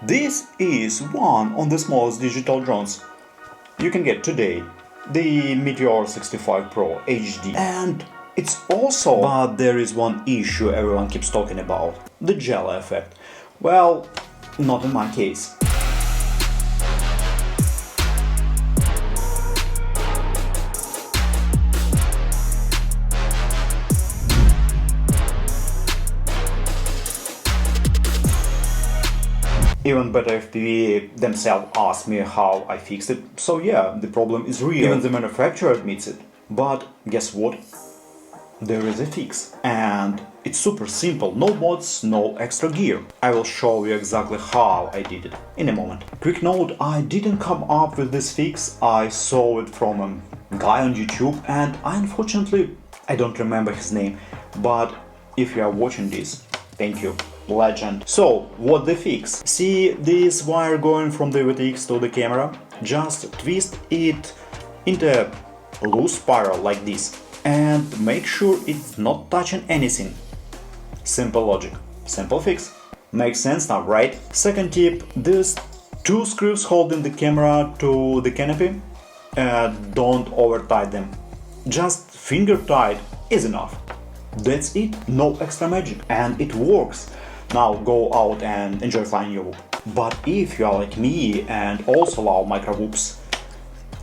This is one of the smallest digital drones you can get today, the Meteor65 Pro HD. And it's also... But there is one issue everyone keeps talking about, the Jello effect. Well, not in my case. Even BetaFPV themselves asked me how I fixed it, so yeah, the problem is real. Even the manufacturer admits it. But guess what? There is a fix. And it's super simple, no mods, no extra gear. I will show you exactly how I did it in a moment. Quick note, I didn't come up with this fix, I saw it from a guy on YouTube and unfortunately I don't remember his name, but if you are watching this, thank you. Legend. So, what the fix? See this wire going from the VTX to the camera? Just twist it into a loose spiral like this and make sure it's not touching anything. Simple logic. Simple fix. Makes sense now, right? Second tip, these two screws holding the camera to the canopy, don't over tight them. Just finger tight is enough. That's it, no extra magic, and it works. Now go out and enjoy flying your whoop. But if you are like me and also love micro whoops,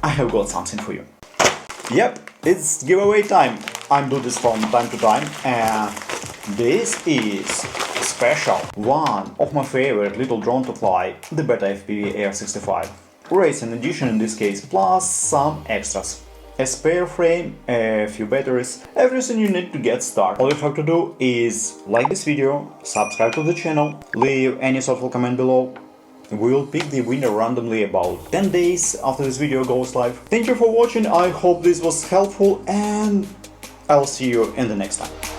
I have got something for you. Yep, it's giveaway time. I do this from time to time, and this is special. One of my favorite little drone to fly, the BetaFPV Air65. Racing edition in this case, plus some extras. A spare frame, a few batteries, everything you need to get started. All you have to do is like this video, subscribe to the channel, leave any thoughtful comment below. We'll pick the winner randomly about 10 days after this video goes live. Thank you for watching, I hope this was helpful and I'll see you in the next time.